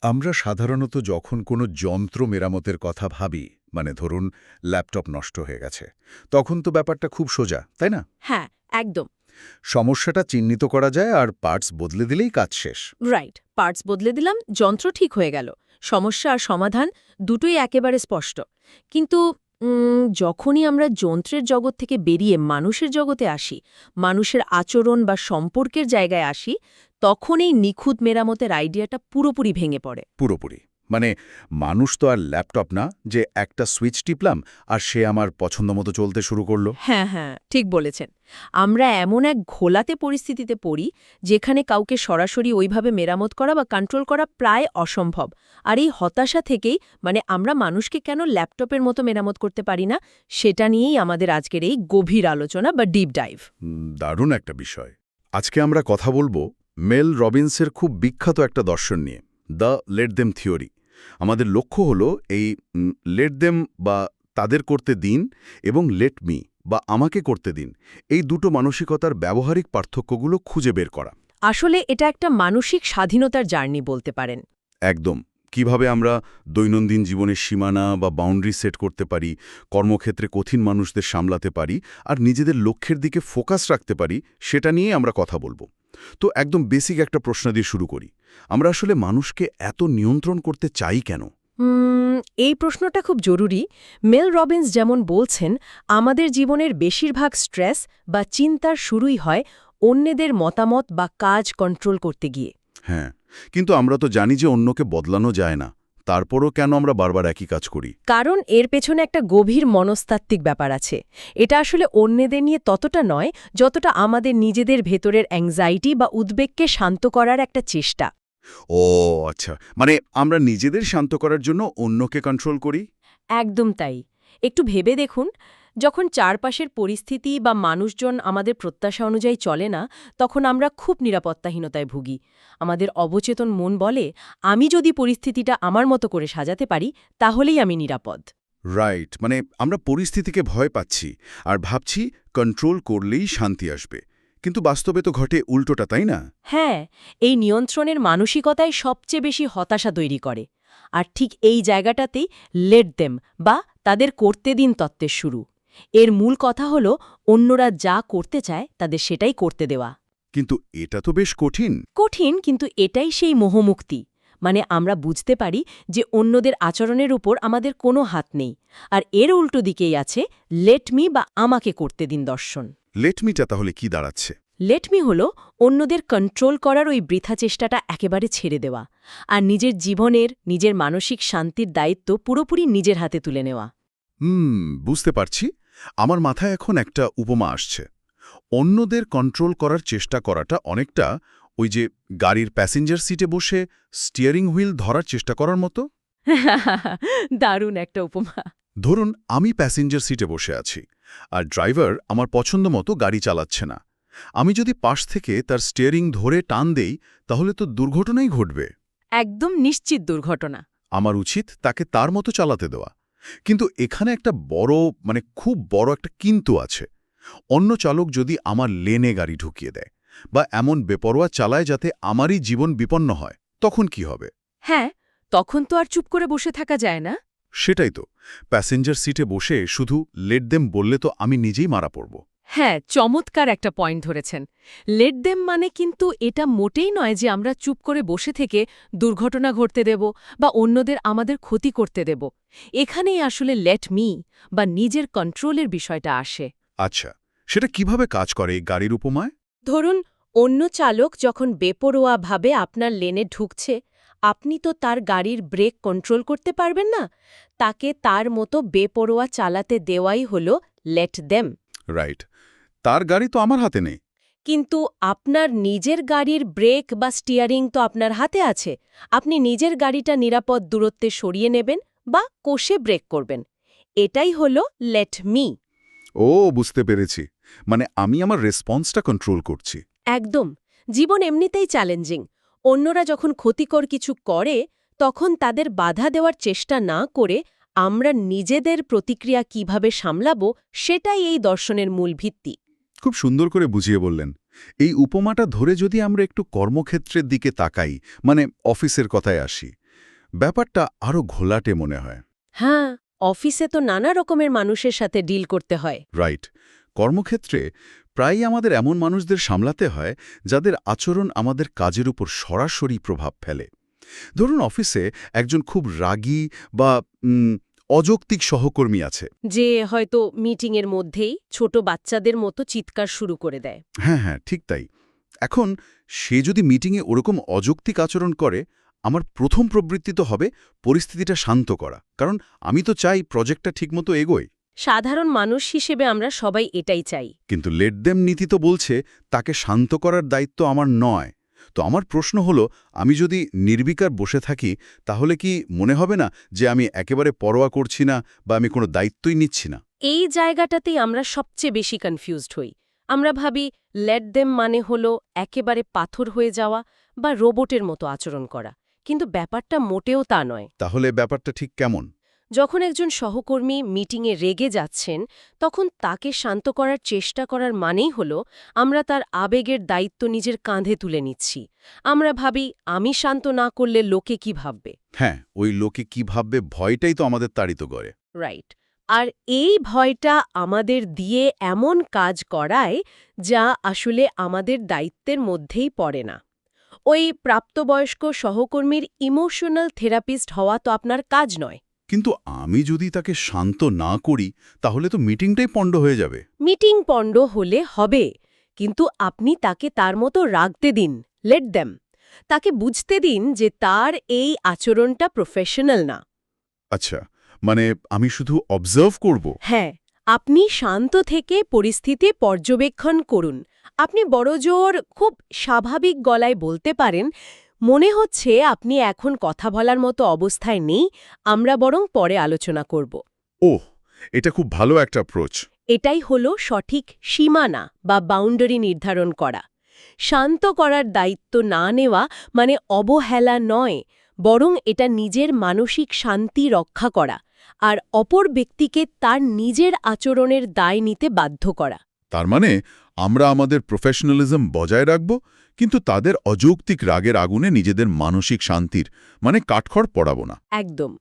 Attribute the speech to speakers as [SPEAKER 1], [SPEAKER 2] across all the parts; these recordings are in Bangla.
[SPEAKER 1] আমরা সাধারণত যখন কোনো যন্ত্র মেরামতের কথা ভাবি, মানে ধরুন ল্যাপটপ নষ্ট হয়ে গেছে, তখন তো ব্যাপারটা খুব সোজা, তাই না?
[SPEAKER 2] হ্যাঁ, একদম।
[SPEAKER 1] সমস্যাটা চিহ্নিত করা যায় আর পার্টস বদলে দিলেই কাজ শেষ।
[SPEAKER 2] রাইট। পার্টস বদলে দিলাম, যন্ত্র ঠিক হয়ে গেল। সমস্যা আর সমাধান দুটোই একেবারে স্পষ্ট। কিন্তু যখনই আমরা যন্ত্রের জগৎ থেকে বেরিয়ে মানুষের জগতে আসি, মানুষের আচরণ বা সম্পর্কের জায়গায় আসি, তখন এই নিখুঁত মেরামতের আইডিয়াটা পুরোপুরি ভেঙে পড়ে।
[SPEAKER 1] পুরোপুরি। মানে মানুষ তো আর ল্যাপটপ না যে একটা সুইচ টিপলাম আর সে আমার পছন্দ মতো চলতে শুরু করলো।
[SPEAKER 2] হ্যাঁ, হ্যাঁ, ঠিক বলেছেন। আমরা এমন এক ঘোলাতে পরিস্থিতিতে পড়ি, যেখানে কাউকে সরাসরি ওইভাবে মেরামত করা বা কন্ট্রোল করা প্রায় অসম্ভব। আর এই হতাশা থেকেই আমরা মানুষকে কেন ল্যাপটপের মতো মেরামত করতে পারি না, সেটা নিয়েই আমাদের আজকের এই গভীর আলোচনা বা ডিপ ডাইভ।
[SPEAKER 1] দারুণ একটা বিষয়। আজকে আমরা কথা বলবো মেল রবিন্সের খুব বিখ্যাত একটা দর্শন নিয়ে, দ্য লেট দেম থিওরি। আমাদের লক্ষ্য হলো এই লেট দেম বা তাদের করতে দিন এবং লেট মি বা আমাকে করতে দিন, এই দুটো মানসিকতার ব্যবহারিক পার্থক্যগুলো খুঁজে বের করা।
[SPEAKER 2] আসলে এটা একটা মানসিক স্বাধীনতার জার্নি বলতে পারেন।
[SPEAKER 1] একদম। কিভাবে আমরা দৈনন্দিন জীবনের সীমানা বা বাউন্ডারি সেট করতে পারি, কর্মক্ষেত্রে কঠিন মানুষদের সামলাতে পারি আর নিজেদের লক্ষ্যের দিকে ফোকাস রাখতে পারি, সেটা নিয়ে আমরা কথা বলবো। তো একদম বেসিক একটা প্রশ্ন দিয়ে শুরু করি। আমরা আসলে মানুষকে এত নিয়ন্ত্রণ করতে চাই কেন?
[SPEAKER 2] এই প্রশ্নটা খুব জরুরি। মেল রবিন্স যেমন বলছেন, আমাদের জীবনের বেশিরভাগ স্ট্রেস বা চিন্তার শুরুই হয় অন্যদের মতামত বা কাজ কন্ট্রোল করতে গিয়ে।
[SPEAKER 1] হ্যাঁ, কিন্তু আমরা তো জানি যে অন্যকে বদলানো যায় না। তারপরও কেন আমরা বারবার একই কাজ করি?
[SPEAKER 2] কারণ এর পেছনে একটা গভীর মনস্তাত্ত্বিক ব্যাপার আছে। এটা আসলে অন্যদের নিয়ে ততটা নয়, যতটা আমাদের নিজেদের ভেতরের অ্যাংজাইটি বা উদ্বেগকে শান্ত করার একটা চেষ্টা।
[SPEAKER 1] ও আচ্ছা, মানে আমরা নিজেদের শান্ত করার জন্য অন্যকে কন্ট্রোল করি।
[SPEAKER 2] একদম তাই। একটু ভেবে দেখুন, যখন চারপাশের পরিস্থিতি বা মানুষজন আমাদের প্রত্যাশা অনুযায়ী চলে না, তখন আমরা খুব নিরাপত্তাহীনতায় ভুগি। আমাদের অবচেতন মন বলে, আমি যদি পরিস্থিতিটা আমার মতো করে সাজাতে পারি, তাহলেই আমি নিরাপদ।
[SPEAKER 1] রাইট, মানে আমরা পরিস্থিতিকে ভয় পাচ্ছি আর ভাবছি কন্ট্রোল করলেই শান্তি আসবে। কিন্তু বাস্তবে তো ঘটে উল্টোটা, তাই না?
[SPEAKER 2] হ্যাঁ, এই নিয়ন্ত্রণের মানসিকতাই সবচেয়ে বেশি হতাশা তৈরি করে। আর ঠিক এই জায়গাটাতেই লেট দেম বা তাদের করতে দিন তত্ত্বের শুরু। এর মূল কথা হল, অন্যরা যা করতে চায় তাদের সেটাই করতে দেওয়া।
[SPEAKER 1] কিন্তু এটা তো বেশ কঠিন।
[SPEAKER 2] কঠিন, কিন্তু এটাই সেই মোহমুক্তি। মানে আমরা বুঝতে পারি যে অন্যদের আচরণের উপর আমাদের কোনো হাত নেই। আর এর উল্টো দিকেই আছে লেট মি বা আমাকে করতে দিন দর্শন।
[SPEAKER 1] লেটমিটা তাহলে কি দাঁড়াচ্ছে?
[SPEAKER 2] লেট মি হল অন্যদের কন্ট্রোল করার ওই বৃথা চেষ্টাটা একেবারে ছেড়ে দেওয়া, আর নিজের জীবনের, নিজের মানসিক শান্তির দায়িত্ব পুরোপুরি নিজের হাতে তুলে নেওয়া।
[SPEAKER 1] বুঝতে পারছি। আমার মাথায় এখন একটা উপমা আসছে। অন্যদের কন্ট্রোল করার চেষ্টা করাটা অনেকটা ওই যে গাড়ির প্যাসেঞ্জার সিটে বসে স্টিয়ারিং হুইল ধরার চেষ্টা করার মতো।
[SPEAKER 2] দারুণ একটা উপমা।
[SPEAKER 1] ধরুন আমি প্যাসেঞ্জার সিটে বসে আছি আর ড্রাইভার আমার পছন্দ মতো গাড়ি চালাচ্ছে না। আমি যদি পাশ থেকে তার স্টিয়ারিং ধরে টান দেই, তাহলে তো দুর্ঘটনাই ঘটবে।
[SPEAKER 2] একদম নিশ্চিত দুর্ঘটনা।
[SPEAKER 1] আমার উচিত তাকে তার মতো চালাতে দেওয়া। কিন্তু এখানে একটা খুব বড় একটা কিন্তু আছে। অন্য চালক যদি আমার লেনে গাড়ি ঢুকিয়ে দেয় বা এমন বেপরোয়া চালায় যাতে আমারই জীবন বিপন্ন হয়, তখন কি হবে?
[SPEAKER 2] হ্যাঁ, তখন তো আর চুপ করে বসে থাকা যায় না।
[SPEAKER 1] সেটাই তো। প্যাসেঞ্জার সিটে বসে শুধু লেট দেম বললে তো আমি নিজেই মারা পড়ব।
[SPEAKER 2] হ্যাঁ, চমৎকার একটা পয়েন্ট ধরেছেন। লেট দেম মানে কিন্তু এটা মোটেই নয় যে আমরা চুপ করে বসে থেকে দুর্ঘটনা ঘটতে দেব বা অন্যদের আমাদের ক্ষতি করতে দেব। এখানেই আসলে লেট মি বা নিজের কন্ট্রোলের বিষয়টা আসে।
[SPEAKER 1] আচ্ছা, সেটা কিভাবে কাজ করে এই গাড়ির উপমায়?
[SPEAKER 2] ধরুন, অন্য চালক যখন বেপরোয়াভাবে আপনার লেনে ঢুকছে, আপনি তো তার গাড়ির ব্রেক কন্ট্রোল করতে পারবেন না। তাকে তার মতো বেপরোয়া চালাতে দেওয়াই হল লেট দেম।
[SPEAKER 1] রাইট। তার গাড়ি তো আমার হাতে নেই।
[SPEAKER 2] কিন্তু আপনার নিজের গাড়ির ব্রেক বা স্টিয়ারিং তো আপনার হাতে আছে। আপনি নিজের গাড়িটা নিরাপদ দূরত্বে সরিয়ে নেবেন বা কষে ব্রেক করবেন। এটাই হল লেট মি।
[SPEAKER 1] ও, বুঝতে পেরেছি। মানে আমি আমার রেসপন্সটা কন্ট্রোল করছি।
[SPEAKER 2] একদম। জীবন এমনিতেই চ্যালেঞ্জিং। অন্যরা যখন ক্ষতিকর কিছু করে, তখন তাদের বাধা দেওয়ার চেষ্টা না করে আমরা নিজেদের প্রতিক্রিয়া কিভাবে সামলাবো, সেটাই এই দর্শনের মূল ভিত্তি।
[SPEAKER 1] খুব সুন্দর করে বুঝিয়ে বললেন। এই উপমাটা ধরে যদি আমরা একটু কর্মক্ষেত্রের দিকে তাকাই, মানে অফিসের কথায় আসি, ব্যাপারটা আরও ঘোলাটে মনে হয়।
[SPEAKER 2] হ্যাঁ, অফিসে তো নানা রকমের মানুষের সাথে ডিল করতে হয়।
[SPEAKER 1] রাইট। কর্মক্ষেত্রে প্রায়ই আমাদের এমন মানুষদের সামলাতে হয় যাদের আচরণ আমাদের কাজের উপর সরাসরি প্রভাব ফেলে। ধরুন অফিসে একজন খুব রাগী বা অযৌক্তিক সহকর্মী আছে।
[SPEAKER 2] যে হয়তো মিটিংয়ের মধ্যেই ছোট বাচ্চাদের মতো চিৎকার শুরু করে দেয়।
[SPEAKER 1] হ্যাঁ হ্যাঁ, ঠিক তাই। এখন সে যদি মিটিংয়ে ওরকম অযৌক্তিক আচরণ করে, আমার প্রথম প্রবৃত্তি তো হবে পরিস্থিতিটা শান্ত করা, কারণ আমি তো চাই প্রজেক্টটা ঠিকমতো এগোয়।
[SPEAKER 2] সাধারণ মানুষ হিসেবে আমরা সবাই এটাই চাই।
[SPEAKER 1] কিন্তু লেট দেম নীতি তো বলছে তাকে শান্ত করার দায়িত্ব আমার নয়। তো আমার প্রশ্ন হলো, আমি যদি নির্বিকার বসে থাকি তাহলে কি মনে হবে না যে আমি একেবারে পরোয়া করছি না বা আমি কোনো দায়িত্বই নিচ্ছি না?
[SPEAKER 2] এই জায়গাটাতেই আমরা সবচেয়ে বেশি কনফিউজড হই। আমরা ভাবি লেট দেম মানে হলো একেবারে পাথর হয়ে যাওয়া বা রোবটের মতো আচরণ করা, কিন্তু ব্যাপারটা মোটেও তা নয়।
[SPEAKER 1] তাহলে ব্যাপারটা ঠিক কেমন?
[SPEAKER 2] যখন একজন সহকর্মী মিটিংয়ে রেগে যাচ্ছেন, তখন তাকে শান্ত করার চেষ্টা করার মানেই হলো আমরা তার আবেগের দায়িত্ব নিজের কাঁধে তুলে নিচ্ছি। আমরা ভাবি আমি শান্ত না করলে লোকে কি ভাববে।
[SPEAKER 1] হ্যাঁ, ওই লোকে কি ভাববে ভয়টাই তো আমাদের তাড়িত করে।
[SPEAKER 2] রাইট। আর এই ভয়টা আমাদের দিয়ে এমন কাজ করায় যা আসলে আমাদের দায়িত্বের মধ্যেই পড়ে না। ওই প্রাপ্তবয়স্ক সহকর্মীর ইমোশনাল থেরাপিস্ট হওয়া তো আপনার কাজ নয়।
[SPEAKER 1] কিন্তু আমি যদি তাকে শান্ত না করি তাহলে তো মিটিংটাই পণ্ড হয়ে যাবে।
[SPEAKER 2] মিটিং পণ্ড হলে হবে, কিন্তু আপনি তাকে তার মতো রাখতে দিন, লেট দেম। তাকে বুঝতে দিন যে তার এই আচরণটা প্রফেশনাল না।
[SPEAKER 1] আচ্ছা, মানে আমি শুধু অবজার্ভ করব?
[SPEAKER 2] হ্যাঁ, আপনি শান্ত থেকে পরিস্থিতি পর্যবেক্ষণ করুন। আপনি বড়জোর খুব স্বাভাবিক গলায় বলতে পারেন, মনে হচ্ছে আপনি এখন কথা বলার মতো অবস্থায় নেই, আমরা বরং পরে আলোচনা করব।
[SPEAKER 1] ওহ, এটা খুব ভালো একটা অ্যাপ্রোচ।
[SPEAKER 2] এটাই হলো সঠিক সীমানা বা বাউন্ডারি নির্ধারণ করা। শান্ত করার দায়িত্ব না নেওয়া মানে অবহেলা নয়, বরং এটা নিজের মানসিক শান্তি রক্ষা করা আর অপর ব্যক্তিকে তার নিজের আচরণের দায় নিতে বাধ্য করা।
[SPEAKER 1] তার মানে আমরা আমাদের প্রফেশনালিজম বজায় রাখব, কিন্তু তাদের অযৌক্তিক রাগের আগুনে নিজেদের মানসিক শান্তির মানে কাঠখড় পড়াব না।
[SPEAKER 2] একদম।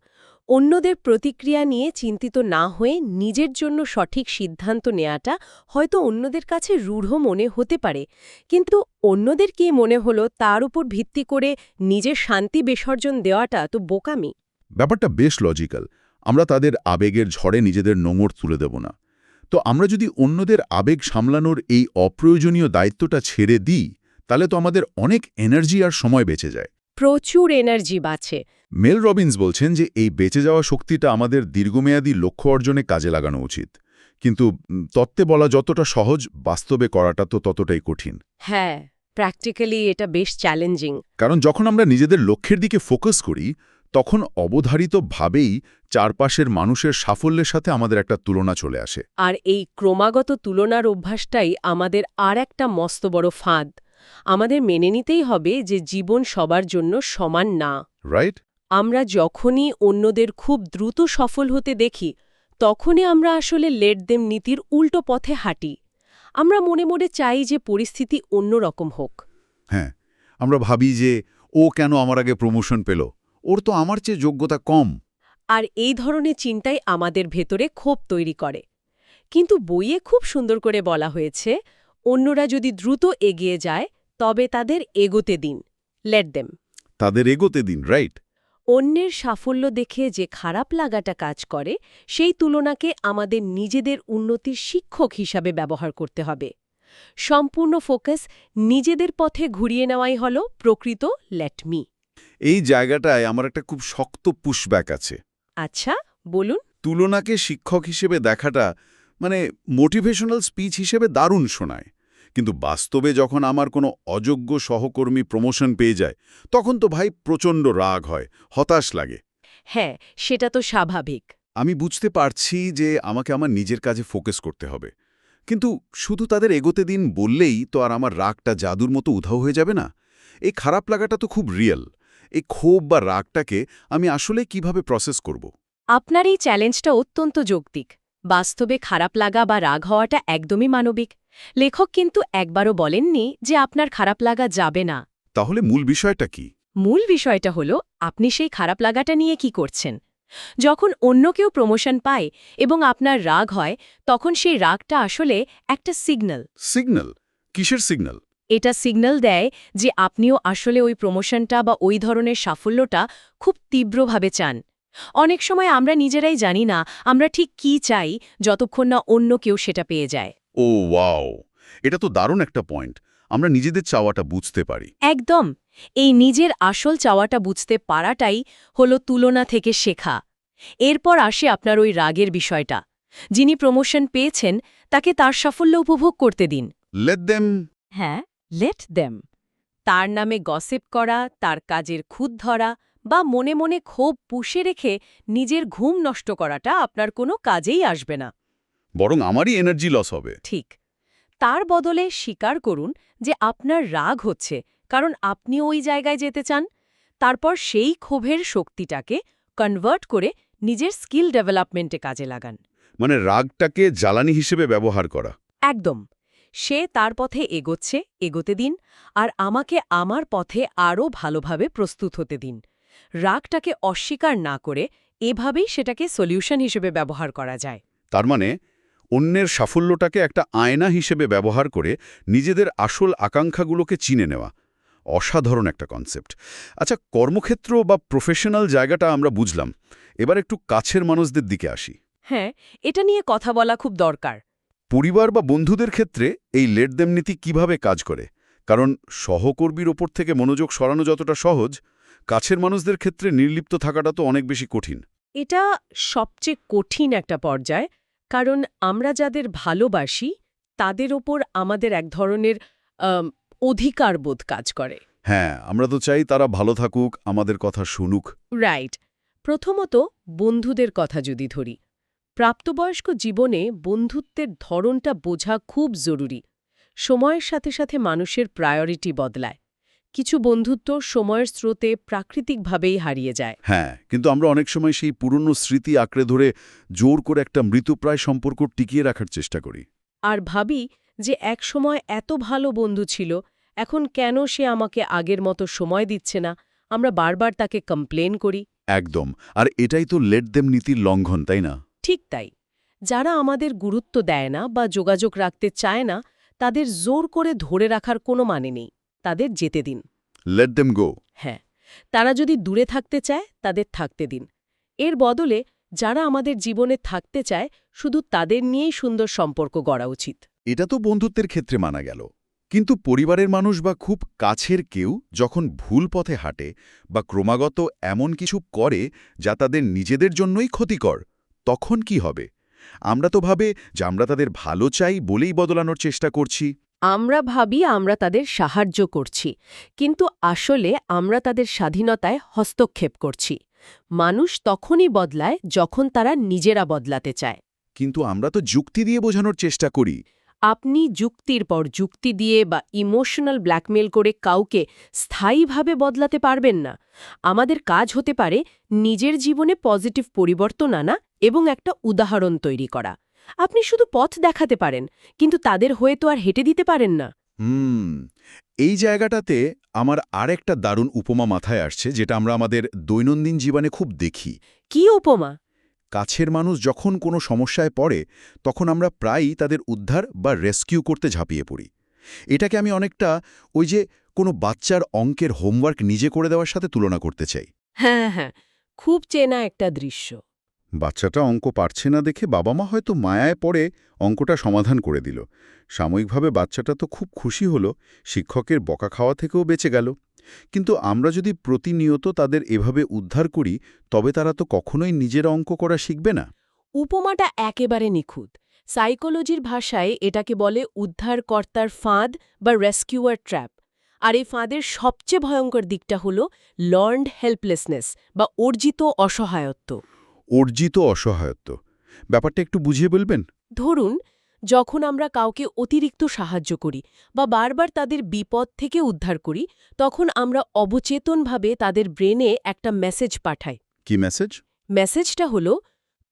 [SPEAKER 2] অন্যদের প্রতিক্রিয়া নিয়ে চিন্তিত না হয়ে নিজের জন্য সঠিক সিদ্ধান্ত নেওয়াটা হয়তো অন্যদের কাছে রূঢ় মনে হতে পারে, কিন্তু অন্যদের কি মনে হলো তার উপর ভিত্তি করে নিজের শান্তি বিসর্জন দেওয়াটা তো বোকামি।
[SPEAKER 1] ব্যাপারটা বেশ লজিক্যাল। আমরা তাদের আবেগের ঝড়ে নিজেদের নোঙর তুলে দেব না। তো আমরা যদি অন্যদের আবেগ সামলানোর এই অপ্রয়োজনীয় দায়িত্বটা ছেড়ে দিই, তাহলে তো আমাদের অনেক এনার্জি আর সময় বেঁচে যায়।
[SPEAKER 2] প্রচুর এনার্জি বাঁচে।
[SPEAKER 1] মেল রবিন্স বলছেন যে এই বেঁচে যাওয়া শক্তিটা আমাদের দীর্ঘমেয়াদী লক্ষ্য অর্জনে কাজে লাগানো উচিত। কিন্তু তত্ত্বে বলা যতটা সহজ, বাস্তবে করাটা তো ততটাই কঠিন।
[SPEAKER 2] হ্যাঁ, প্র্যাকটিক্যালি এটা বেশ চ্যালেঞ্জিং।
[SPEAKER 1] কারণ যখন আমরা নিজেদের লক্ষ্যের দিকে ফোকাস করি, তখন অবধারিতভাবেই চারপাশের মানুষের সাফল্যের সাথে আমাদের একটা তুলনা চলে আসে।
[SPEAKER 2] আর এই ক্রমাগত তুলনার অভ্যাসটাই আমাদের আর একটা মস্ত বড় ফাঁদ। আমাদের মেনে নিতেই হবে যে জীবন সবার জন্য সমান না।
[SPEAKER 1] রাইট?
[SPEAKER 2] আমরা যখনই অন্যদের খুব দ্রুত সফল হতে দেখি, তখনই আমরা আসলে লেট দেম নীতির উল্টো পথে হাঁটি। আমরা মনে মনে চাই যে পরিস্থিতি অন্যরকম হোক।
[SPEAKER 1] হ্যাঁ, আমরা ভাবি যে ও কেন আমার আগে প্রমোশন পেল, ওর তো আমার চেয়ে যোগ্যতা কম।
[SPEAKER 2] আর এই ধরনের চিন্তাই আমাদের ভেতরে ক্ষোভ তৈরি করে। কিন্তু বইয়ে খুব সুন্দর করে বলা হয়েছে, অন্যরা যদি দ্রুত এগিয়ে যায় তবে তাদের এগোতে দিন, লেট দেম।
[SPEAKER 1] তাদের এগোতে দিন, রাইট?
[SPEAKER 2] অন্যের সাফল্য দেখে যে খারাপ লাগাটা কাজ করে, সেই তুলনাকে আমাদের নিজেদের উন্নতির শিক্ষক হিসাবে ব্যবহার করতে হবে। সম্পূর্ণ ফোকাস নিজেদের পথে ঘুরিয়ে নেওয়াই হল প্রকৃত লেট মি।
[SPEAKER 1] এই জায়গাটায় আমার একটা খুব শক্ত পুশব্যাক আছে।
[SPEAKER 2] আচ্ছা, বলুন।
[SPEAKER 1] তুলনাকে শিক্ষক হিসেবে দেখাটা মানে মোটিভেশনাল স্পিচ হিসেবে দারুণ শোনায়, কিন্তু বাস্তবে যখন আমার কোনো অযোগ্য সহকর্মী প্রমোশন পেয়ে যায়, তখন তো ভাই প্রচণ্ড রাগ হয়, হতাশ লাগে।
[SPEAKER 2] হ্যাঁ, সেটা তো স্বাভাবিক।
[SPEAKER 1] আমি বুঝতে পারছি যে আমাকে আমার নিজের কাজে ফোকাস করতে হবে, কিন্তু শুধু তাদের এগোতে দিন বললেই তো আর আমার রাগটা জাদুর মতো উধাও হয়ে যাবে না। এই খারাপ লাগাটা তো খুব রিয়েল। এই ক্ষোভ বা রাগটাকে আমি আসলে কিভাবে প্রসেস করব?
[SPEAKER 2] আপনার এই চ্যালেঞ্জটা অত্যন্ত যৌক্তিক। বাস্তবে খারাপ লাগা বা রাগ হওয়াটা একদমই মানবিক। লেখক কিন্তু একবারও বলেননি যে আপনার খারাপ লাগা যাবে না।
[SPEAKER 1] তাহলে মূল বিষয়টা কি?
[SPEAKER 2] মূল বিষয়টা হলো আপনি সেই খারাপ লাগাটা নিয়ে কি করছেন। যখন অন্য কেউ প্রমোশন পায় এবং আপনার রাগ হয়, তখন সেই রাগটা আসলে একটা সিগন্যাল।
[SPEAKER 1] সিগন্যাল? কিসের সিগন্যাল?
[SPEAKER 2] এটা সিগন্যাল দেয় যে আপনিও আসলে ওই প্রমোশনটা বা ওই ধরনের সাফল্যটা খুব তীব্রভাবে চান। অনেক সময় আমরা নিজেরাই জানি না আমরা ঠিক কী চাই, যতক্ষণ না অন্য কেউ সেটা পেয়ে যায়।
[SPEAKER 1] ও ওয়াও! এটা তো দারুণ একটা পয়েন্ট। আমরা নিজেদের চাওয়াটা বুঝতে পারি।
[SPEAKER 2] একদম। এই নিজের আসল চাওয়াটা বুঝতে পারাটাই হলো তুলনা থেকে শেখা। এরপর আসে আপনার ওই রাগের বিষয়টা। যিনি প্রমোশন পেয়েছেন তাকে তার সাফল্য উপভোগ করতে দিন।
[SPEAKER 1] Let them.
[SPEAKER 2] হ্যাঁ, লেট দেম। তার নামে গসিপ করা, তার কাজের খুঁত ধরা বা মনে মনে ক্ষোভ পুষে রেখে নিজের ঘুম নষ্ট করাটা আপনার কোনো কাজেই আসবে না।
[SPEAKER 1] বরং আমারই এনার্জি লস হবে।
[SPEAKER 2] ঠিক। তার বদলে স্বীকার করুন যে আপনার রাগ হচ্ছে, কারণ আপনি ওই জায়গায় যেতে চান। তারপর সেই ক্ষোভের শক্তিটাকে কনভার্ট করে নিজের স্কিল ডেভেলপমেন্টে কাজে লাগান।
[SPEAKER 1] মানে রাগটাকে জ্বালানি হিসেবে ব্যবহার করা।
[SPEAKER 2] একদম। সে তার পথে এগোচ্ছে, এগোতে দিন, আর আমাকে আমার পথে আরও ভালোভাবে প্রস্তুত হতে দিন। রাগটাকে অস্বীকার না করে এভাবেই সেটাকে সলিউশন হিসেবে ব্যবহার করা যায়।
[SPEAKER 1] তার মানে অন্যের সাফল্যটাকে একটা আয়না হিসেবে ব্যবহার করে নিজেদের আসল আকাঙ্ক্ষাগুলোকে চিনে নেওয়া। অসাধারণ একটা কনসেপ্ট। আচ্ছা, কর্মক্ষেত্র বা প্রফেশনাল জায়গাটা আমরা বুঝলাম। এবার একটু কাছের মানুষদের দিকে আসি।
[SPEAKER 2] হ্যাঁ, এটা নিয়ে কথা বলা খুব দরকার।
[SPEAKER 1] পরিবার বা বন্ধুদের ক্ষেত্রে এই লেট দেম নীতি কিভাবে কাজ করে? কারণ সহকর্মীর ওপর থেকে মনোযোগ সরানো যতটা সহজ, কাছের মানুষদের ক্ষেত্রে নির্লিপ্ত থাকাটা তো অনেক বেশি কঠিন।
[SPEAKER 2] এটা সবচেয়ে কঠিন একটা পর্যায়, কারণ আমরা যাদের ভালোবাসি তাদের ওপর আমাদের এক ধরনের অধিকারবোধ কাজ করে।
[SPEAKER 1] হ্যাঁ, আমরা তো চাই তারা ভালো থাকুক, আমাদের কথা শুনুক।
[SPEAKER 2] রাইট। প্রথমত বন্ধুদের কথা যদি ধরি, প্রাপ্তবয়স্ক জীবনে বন্ধুত্বের ধরনটা বোঝা খুব জরুরি। সময়ের সাথে সাথে মানুষের প্রায়োরিটি বদলায়। কিছু বন্ধুত্ব সময়ের স্রোতে প্রাকৃতিকভাবেই হারিয়ে যায়।
[SPEAKER 1] হ্যাঁ, কিন্তু আমরা অনেক সময় সেই পুরনো স্মৃতি আঁকড়ে ধরে জোর করে একটা মৃতপ্রায় সম্পর্ক টিকিয়ে রাখার চেষ্টা করি।
[SPEAKER 2] আর ভাবি যে এক সময় এত ভালো বন্ধু ছিল, এখন কেন সে আমাকে আগের মতো সময় দিচ্ছে না। আমরা বারবার তাকে কমপ্লেন করি।
[SPEAKER 1] একদম। আর এটাই তো লেট দেম নীতির লঙ্ঘন, তাই না?
[SPEAKER 2] ঠিক তাই। যারা আমাদের গুরুত্ব দেয় না বা যোগাযোগ রাখতে চায় না, তাদের জোর করে ধরে রাখার কোনো মানে নেই। তাদের যেতে দিন।
[SPEAKER 1] লেট দেম গো।
[SPEAKER 2] হ্যাঁ, তারা যদি দূরে থাকতে চায় তাদের থাকতে দিন। এর বদলে যারা আমাদের জীবনে থাকতে চায়, শুধু তাদের নিয়েই সুন্দর সম্পর্ক গড়া উচিত।
[SPEAKER 1] এটা তো বন্ধুত্বের ক্ষেত্রে মানা গেল। কিন্তু পরিবারের মানুষ বা খুব কাছের কেউ যখন ভুল পথে হাঁটে বা ক্রমাগত এমন কিছু করে যা তাদের নিজেদের জন্যই ক্ষতিকর, তখন কি হবে? আমরা তো ভাবে যে আমরা তাদের ভালো চাই বলেই বদলানোর চেষ্টা করছি।
[SPEAKER 2] আমরা ভাবি আমরা তাদের সাহায্য করছি, কিন্তু আসলে আমরা তাদের স্বাধীনতায় হস্তক্ষেপ করছি। মানুষ তখনই বদলায় যখন তারা নিজেরা বদলাতে চায়।
[SPEAKER 1] কিন্তু আমরা তো যুক্তি দিয়ে বোঝানোর চেষ্টা করি।
[SPEAKER 2] আপনি যুক্তির পর যুক্তি দিয়ে বা ইমোশনাল ব্ল্যাকমেল করে কাউকে স্থায়ীভাবে বদলাতে পারবেন না। আমাদের কাজ হতে পারে নিজের জীবনে পজিটিভ পরিবর্তন আনা এবং একটা উদাহরণ তৈরি করা। আপনি শুধু পথ দেখাতে পারেন, কিন্তু তাদের হয়ে তো আর হেঁটে দিতে পারেন না।
[SPEAKER 1] এই জায়গাটাতে আমার আরেকটা দারুণ উপমা মাথায় আসছে, যেটা আমরা আমাদের দৈনন্দিন জীবনে খুব দেখি।
[SPEAKER 2] কি উপমা?
[SPEAKER 1] কাছের মানুষ যখন কোনো সমস্যায় পড়ে, তখন আমরা প্রায়ই তাদের উদ্ধার বা রেস্কিউ করতে ঝাঁপিয়ে পড়ি। এটাকে আমি অনেকটা ওই যে কোনো বাচ্চার অঙ্কের হোমওয়ার্ক নিজে করে দেওয়ার সাথে তুলনা করতে চাই।
[SPEAKER 2] হ্যাঁ হ্যাঁ, খুব চেনা একটা দৃশ্য।
[SPEAKER 1] বাচ্চাটা অঙ্ক পারছে না দেখে বাবা মা হয়তো মায়ায় পড়ে অঙ্কটা সমাধান করে দিল। সাময়িকভাবে বাচ্চাটা তো খুব খুশি হলো, শিক্ষকের বকা খাওয়া থেকেও বেঁচে গেল। কিন্তু আমরা যদি প্রতিনিয়ত তাদের এভাবে উদ্ধার করি, তবে তারা তো কখনোই নিজের অঙ্ক করা শিখবে না।
[SPEAKER 2] উপমাটা একেবারে নিখুঁত। সাইকোলজির ভাষায় এটাকে বলে উদ্ধারকর্তার ফাঁদ বা রেস্কিউয়ার ট্র্যাপ। আর এই ফাঁদের সবচেয়ে ভয়ঙ্কর দিকটা হল লার্নড হেল্পলেসনেস বা অর্জিত অসহায়ত্ব।
[SPEAKER 1] অর্জিত অসহায়ত্ব ব্যাপারটা একটু বুঝিয়ে বলবেন?
[SPEAKER 2] ধরুন, যখন আমরা কাউকে অতিরিক্ত সাহায্য করি বা বারবার তাদের বিপদ থেকে উদ্ধার করি, তখন আমরা অবচেতনভাবে তাদের ব্রেনে একটা মেসেজ পাঠাই।
[SPEAKER 1] কি মেসেজ?
[SPEAKER 2] মেসেজটা হলো,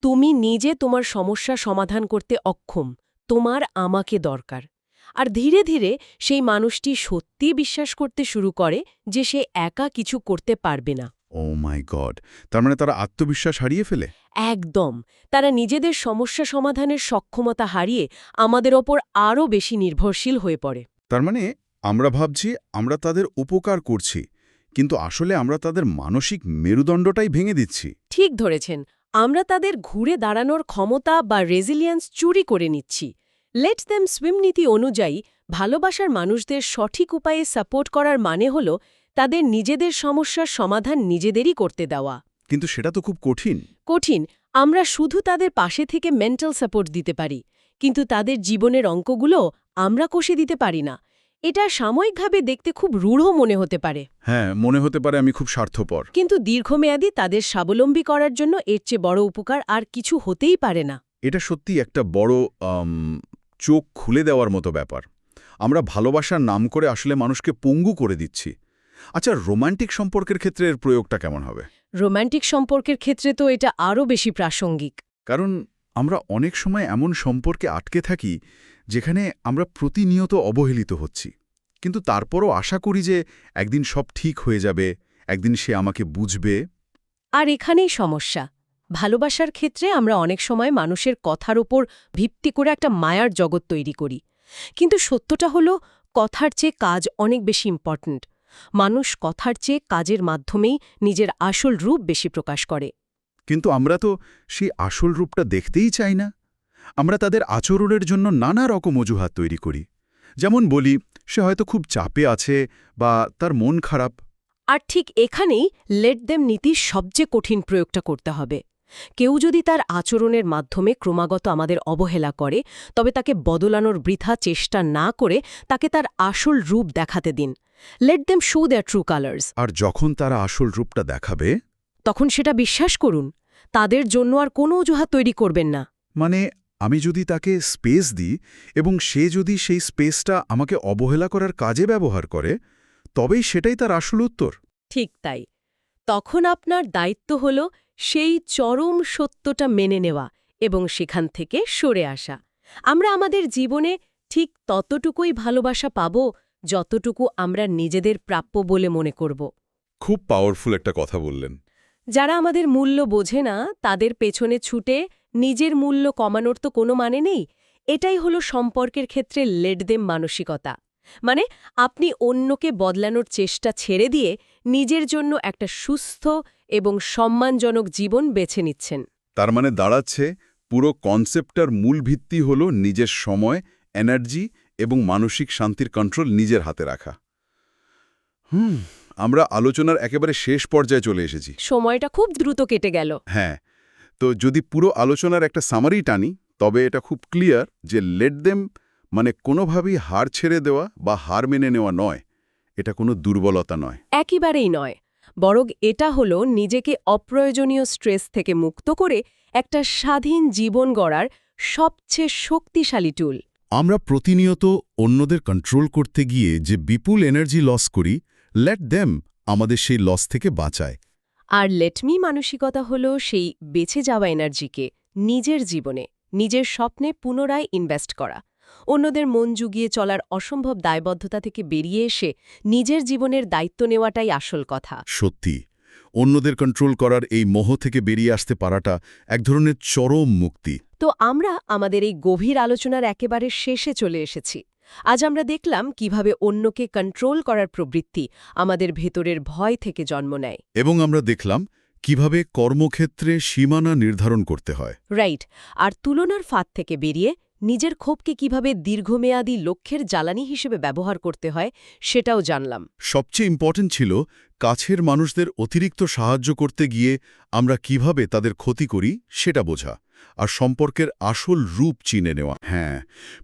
[SPEAKER 2] তুমি নিজে তোমার সমস্যা সমাধান করতে অক্ষম, তোমার আমাকে দরকার।
[SPEAKER 3] আর ধীরে ধীরে সেই মানুষটি সত্যি বিশ্বাস করতে শুরু করে যে সে একা কিছু করতে পারবে না।
[SPEAKER 1] ও মাই গড, তার মানে তারা আত্মবিশ্বাস হারিয়ে ফেলে?
[SPEAKER 3] একদম। তারা নিজেদের সমস্যা সমাধানের সক্ষমতা হারিয়ে আমাদের ওপর আরও বেশি নির্ভরশীল হয়ে পড়ে।
[SPEAKER 1] তার মানে আমরা ভাবছি আমরা তাদের উপকার করছি, কিন্তু আসলে আমরা তাদের মানসিক মেরুদণ্ডটাই ভেঙে দিচ্ছি।
[SPEAKER 3] ঠিক ধরেছেন, আমরা তাদের ঘুরে দাঁড়ানোর ক্ষমতা বা রেজিলিয়েন্স চুরি করে নিচ্ছি। লেট দেম সুইম নীতি অনুযায়ী ভালোবাসার মানুষদের সঠিক উপায়ে সাপোর্ট করার মানে হল তাদের নিজেদের সমস্যার সমাধান নিজেদেরই করতে দেওয়া।
[SPEAKER 1] কিন্তু সেটা তো খুব কঠিন।
[SPEAKER 3] কঠিন। আমরা শুধু তাদের পাশে থেকে মেন্টাল সাপোর্ট দিতে পারি, কিন্তু তাদের জীবনের অঙ্কগুলো আমরা কষে দিতে পারি না। এটা সাময়িকভাবে দেখতে খুব রূঢ় মনে হতে পারে।
[SPEAKER 1] হ্যাঁ, মনে হতে পারে আমি খুব স্বার্থপর।
[SPEAKER 3] কিন্তু দীর্ঘমেয়াদী তাদের স্বাবলম্বী করার জন্য এর চেয়ে বড় উপকার আর কিছু হতেই পারে না।
[SPEAKER 1] এটা সত্যি একটা বড় চোখ খুলে দেওয়ার মতো ব্যাপার। আমরা ভালোবাসার নাম করে আসলে মানুষকে পঙ্গু করে দিচ্ছি। আচ্ছা, রোমান্টিক সম্পর্কের ক্ষেত্রে এর প্রয়োগটা কেমন হবে?
[SPEAKER 3] রোম্যান্টিক সম্পর্কের ক্ষেত্রে তো এটা আরও বেশি প্রাসঙ্গিক।
[SPEAKER 1] কারণ আমরা অনেক সময় এমন সম্পর্কে আটকে থাকি যেখানে আমরা প্রতিনিয়ত অবহেলিত হচ্ছি, কিন্তু তারপরও আশা করি যে একদিন সব ঠিক হয়ে যাবে, একদিন সে আমাকে বুঝবে।
[SPEAKER 3] আর এখানেই সমস্যা। ভালোবাসার ক্ষেত্রে আমরা অনেক সময় মানুষের কথার ওপর ভিত্তি করে একটা মায়ার জগৎ তৈরি করি। কিন্তু সত্যটা হলো কথার চেয়ে কাজ অনেক বেশি ইম্পর্ট্যান্ট। মানুষ কথার চেয়ে কাজের মাধ্যমেই নিজের আসল রূপ বেশি প্রকাশ করে।
[SPEAKER 1] কিন্তু আমরা তো সেই আসল রূপটা দেখতেই চাই না। আমরা তাদের আচরণের জন্য নানা রকম অজুহাত তৈরি করি। যেমন বলি, সে হয়তো খুব চাপে আছে বা তার মন খারাপ।
[SPEAKER 3] আর ঠিক এখানেই লেট দেম নীতির সবচেয়ে কঠিন প্রয়োগটা করতে হবে। কেউ যদি তার আচরণের মাধ্যমে ক্রমাগত আমাদের অবহেলা করে, তবে তাকে বদলানোর বৃথা চেষ্টা না করে তাকে তার আসল রূপ দেখাতে দিন। Let them show their true colours.
[SPEAKER 1] আর যখন তারা আসল রূপটা দেখাবে,
[SPEAKER 3] তখন সেটা বিশ্বাস করুন। তাদের জন্য আর কোনো অজুহাত তৈরি করবেন না।
[SPEAKER 1] মানে আমি যদি তাকে স্পেস দিই এবং সে যদি সেই স্পেসটা আমাকে অবহেলা করার কাজে ব্যবহার করে, তবেই সেটাই তার আসল উত্তর।
[SPEAKER 3] ঠিক তাই। তখন আপনার দায়িত্ব হল সেই চরম সত্যটা মেনে নেওয়া এবং সেখান থেকে সরে আসা। আমরা আমাদের জীবনে ঠিক ততটুকুই ভালোবাসা পাব যতটুকু আমরা নিজেদের প্রাপ্য বলে মনে করব।
[SPEAKER 1] খুব পাওয়ারফুল একটা কথা বললেন।
[SPEAKER 3] যারা আমাদের মূল্য বোঝে না, তাদের পেছনে ছুটে নিজের মূল্য কমানোর তো কোনো মানে নেই। এটাই হলো সম্পর্কের ক্ষেত্রে লেট দেম মানসিকতা। মানে আপনি অন্যকে বদলানোর চেষ্টা ছেড়ে দিয়ে নিজের জন্য একটা সুস্থ এবং সম্মানজনক জীবন বেছে নিচ্ছেন।
[SPEAKER 1] তার মানে দাঁড়াচ্ছে পুরো কনসেপ্টটার মূল ভিত্তি হল নিজের সময়, এনার্জি এবং মানসিক শান্তির কন্ট্রোল নিজের হাতে রাখা। আমরা আলোচনার একেবারে শেষ পর্যায়ে চলে এসেছি।
[SPEAKER 3] সময়টা খুব দ্রুত কেটে গেল।
[SPEAKER 1] হ্যাঁ, তো যদি পুরো আলোচনার একটা সামারি টানি, তবে এটা খুব ক্লিয়ার যে লেট দেম মানে কোনোভাবেই হার ছেড়ে দেওয়া বা হার মেনে নেওয়া নয়। এটা কোনো দুর্বলতা নয়।
[SPEAKER 3] একেবারেই নয়। বরং এটা হলো নিজেকে অপ্রয়োজনীয় স্ট্রেস থেকে মুক্ত করে একটা স্বাধীন জীবন গড়ার সবচেয়ে শক্তিশালী টুল।
[SPEAKER 1] আমরা প্রতিনিয়ত অন্যদের কন্ট্রোল করতে গিয়ে যে বিপুল এনার্জি লস করি, লেট দেম আমাদের সেই লস থেকে বাঁচায়।
[SPEAKER 3] আর লেটমি মানসিকতা হলো সেই বেঁচে যাওয়া এনার্জিকে নিজের জীবনে, নিজের স্বপ্নে পুনরায় ইনভেস্ট করা। অন্যদের মন জুগিয়ে চলার অসম্ভব দায়বদ্ধতা থেকে বেরিয়ে এসে নিজের জীবনের দায়িত্ব নেওয়াটাই আসল কথা।
[SPEAKER 1] সত্যি, অন্যদের কন্ট্রোল করার এই মোহ থেকে বেরিয়ে আসতে পারাটা এক ধরনের চরম মুক্তি।
[SPEAKER 3] তো আমরা আমাদের এই গভীর আলোচনার একেবারে শেষে চলে এসেছি। আজ আমরা দেখলাম কিভাবে অন্যকে কন্ট্রোল করার প্রবৃত্তি আমাদের ভেতরের ভয় থেকে জন্ম নেয়।
[SPEAKER 1] এবং আমরা দেখলাম কিভাবে কর্মক্ষেত্রে সীমানা নির্ধারণ করতে হয়।
[SPEAKER 3] রাইট। আর তুলনার ফাঁদ থেকে বেরিয়ে নিজের ক্ষোভকে কিভাবে দীর্ঘমেয়াদী লক্ষ্যের জ্বালানি হিসেবে ব্যবহার করতে হয় সেটাও জানলাম।
[SPEAKER 1] সবচেয়ে ইম্পর্টেন্ট ছিল কাছের মানুষদের অতিরিক্ত সাহায্য করতে গিয়ে আমরা কিভাবে তাদের ক্ষতি করি সেটা বোঝা, আর সম্পর্কের আসল রূপ চিনে নেওয়া। হ্যাঁ,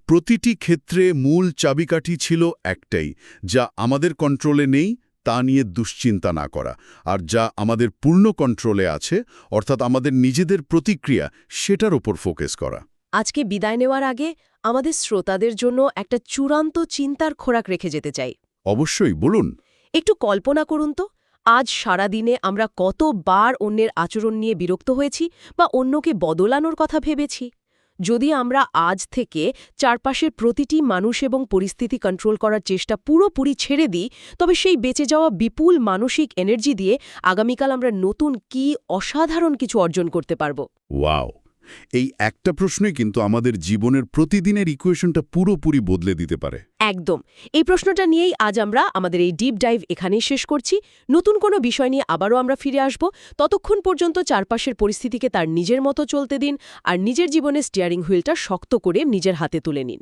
[SPEAKER 1] প্রতিটি ক্ষেত্রে মূল চাবিকাঠি ছিল একটাই, যা আমাদের কন্ট্রোলে নেই তা নিয়ে দুশ্চিন্তা না করা, আর যা আমাদের পূর্ণ কন্ট্রোলে আছে অর্থাৎ আমাদের নিজেদের প্রতিক্রিয়া, সেটার ওপর ফোকাস করা।
[SPEAKER 3] আজকে বিদায় নেওয়ার আগে আমাদের শ্রোতাদের জন্য একটা চূড়ান্ত চিন্তার খোরাক রেখে যেতে চাই।
[SPEAKER 1] অবশ্যই, বলুন।
[SPEAKER 3] একটু কল্পনা করুন তো, আজ সারাদিনে আমরা কতবার অন্যের আচরণ নিয়ে বিরক্ত হয়েছি বা অন্যকে বদলানোর কথা ভেবেছি। যদি আমরা আজ থেকে চারপাশের প্রতিটি মানুষ এবং পরিস্থিতি কন্ট্রোল করার চেষ্টা পুরোপুরি ছেড়ে দিই, তবে সেই বেঁচে যাওয়া বিপুল মানসিক এনার্জি দিয়ে আগামীকাল আমরা নতুন কি অসাধারণ কিছু অর্জন করতে পারব।
[SPEAKER 1] ওয়াও! এই একটা প্রশ্নই কিন্তু আমাদের জীবনের প্রতিদিনের ইকুয়েশনটা পুরোপুরি বদলে দিতে পারে।
[SPEAKER 3] একদম। এই প্রশ্নটা নিয়েই আজ আমরা আমাদের এই ডিপ ডাইভ এখানেই শেষ করছি। নতুন কোনো বিষয় নিয়ে আবারও আমরা ফিরে আসব। ততক্ষণ পর্যন্ত চারপাশের পরিস্থিতিকে তার নিজের মতো চলতে দিন আর নিজের জীবনের স্টিয়ারিং হুইলটা শক্ত করে নিজের হাতে তুলে নিন।